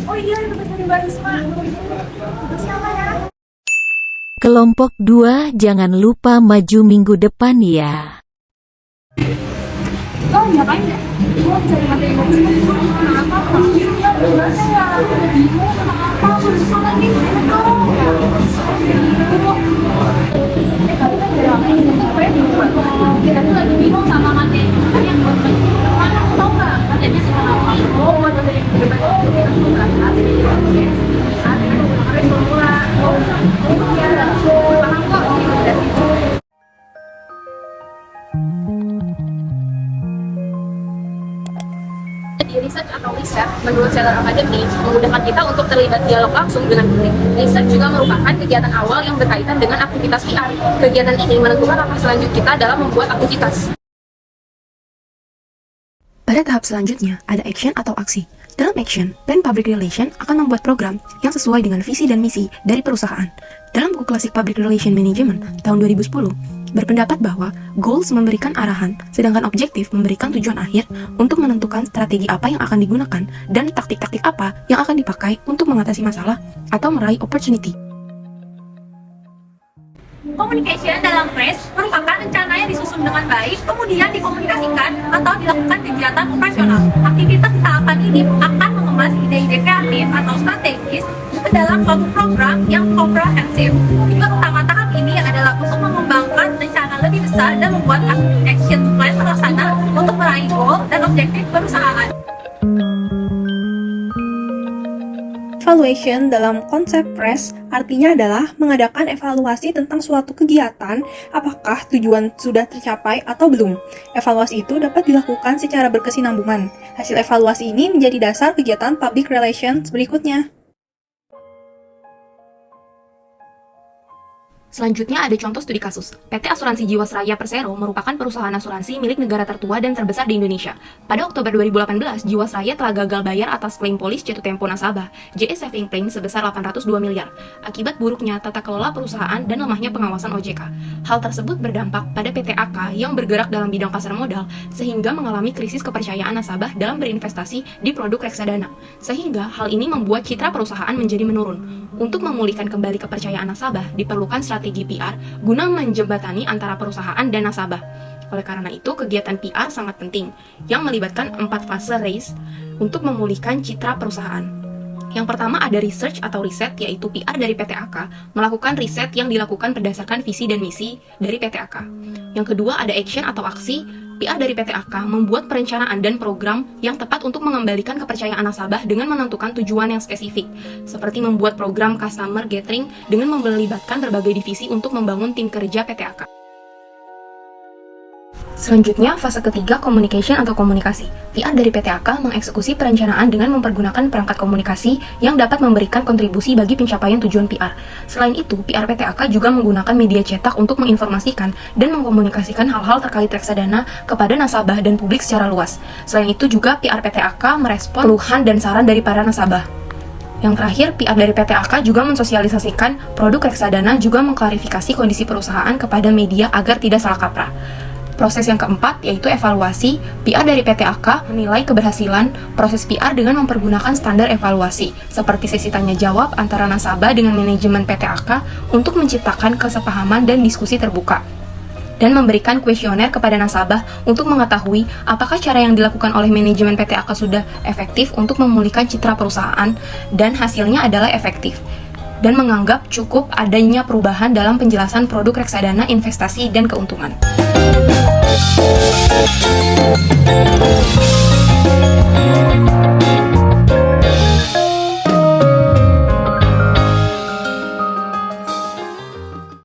Oh iya, itu tadi Mbak Risma. Itu siapa ya? Kelompok 2 jangan lupa maju minggu depan ya. Oh, ngapain ya? Gua cari materi Mbak Risma. Kenapa? Ya, gimana ya? Bingung kenapa? Berusaha lagi. Tapi kan dari apa ini? Kita tuh lagi bingung sama materi. Kan yang buat mana? Tahu nggak? Materinya sekarang apa? Oh, buat materi debat. Kita tuh nggak asli. Ada menggunakan formula. Oh, iya. Paham kok? Udah sih. Di research atau riset, menurut Stellar Academy, memudahkan kita untuk terlibat dialog langsung dengan publik. Research juga merupakan kegiatan awal yang berkaitan dengan aktivitas PR. Kegiatan ini menentukan langkah selanjut kita dalam membuat aktivitas. Pada tahap selanjutnya, ada action atau aksi. Dalam action, brand public relation akan membuat program yang sesuai dengan visi dan misi dari perusahaan. Dalam buku klasik Public Relation Management tahun 2010, berpendapat bahwa goals memberikan arahan, sedangkan objektif memberikan tujuan akhir untuk menentukan strategi apa yang akan digunakan dan taktik-taktik apa yang akan dipakai untuk mengatasi masalah atau meraih opportunity. Communication dalam press merupakan rencana yang disusun dengan baik, kemudian dikomunikasikan atau dilakukan kegiatan operasional. Aktivitas tahapan ini akan mengemas ide-ide kreatif atau strategis ke dalam suatu program yang komprehensif. Tujuan utama tahap ini adalah untuk mengembangkan rencana lebih besar dan membuat action plan terlaksana untuk meraih goal dan objektif perusahaan. Evaluation dalam konsep press artinya adalah mengadakan evaluasi tentang suatu kegiatan, apakah tujuan sudah tercapai atau belum. Evaluasi itu dapat dilakukan secara berkesinambungan. Hasil evaluasi ini menjadi dasar kegiatan public relations berikutnya. Selanjutnya ada contoh studi kasus. PT Asuransi Jiwasraya Persero merupakan perusahaan asuransi milik negara tertua dan terbesar di Indonesia. Pada Oktober 2018, Jiwasraya telah gagal bayar atas klaim polis jatuh tempo nasabah, JS Saving Plan sebesar 802 miliar, akibat buruknya tata kelola perusahaan dan lemahnya pengawasan OJK. Hal tersebut berdampak pada PT AK yang bergerak dalam bidang pasar modal, sehingga mengalami krisis kepercayaan nasabah dalam berinvestasi di produk reksadana. Sehingga hal ini membuat citra perusahaan menjadi menurun. Untuk memulihkan kembali kepercayaan nasabah, diperlukan strategi PR guna menjembatani antara perusahaan dan nasabah. Oleh karena itu, kegiatan PR sangat penting, yang melibatkan 4 fase race untuk memulihkan citra perusahaan. Yang pertama ada research atau riset, yaitu PR dari PT AK melakukan riset yang dilakukan berdasarkan visi dan misi dari PT AK. Yang kedua ada action atau aksi. PR dari PT AK membuat perencanaan dan program yang tepat untuk mengembalikan kepercayaan nasabah dengan menentukan tujuan yang spesifik, seperti membuat program customer gathering dengan melibatkan berbagai divisi untuk membangun tim kerja PT AK. Selanjutnya, fase ketiga, communication atau komunikasi. PR dari PT AK mengeksekusi perencanaan dengan mempergunakan perangkat komunikasi yang dapat memberikan kontribusi bagi pencapaian tujuan PR. Selain itu, PR PT AK juga menggunakan media cetak untuk menginformasikan dan mengkomunikasikan hal-hal terkait reksadana kepada nasabah dan publik secara luas. Selain itu juga PR PT AK merespon keluhan dan saran dari para nasabah. Yang terakhir, PR dari PT AK juga mensosialisasikan produk reksadana, juga mengklarifikasi kondisi perusahaan kepada media agar tidak salah kaprah. Proses yang keempat yaitu evaluasi. PR dari PT AK menilai keberhasilan proses PR dengan mempergunakan standar evaluasi seperti sesi tanya jawab antara nasabah dengan manajemen PT AK untuk menciptakan kesepahaman dan diskusi terbuka, dan memberikan kuesioner kepada nasabah untuk mengetahui apakah cara yang dilakukan oleh manajemen PT AK sudah efektif untuk memulihkan citra perusahaan dan hasilnya adalah efektif, dan menganggap cukup adanya perubahan dalam penjelasan produk reksadana, investasi, dan keuntungan.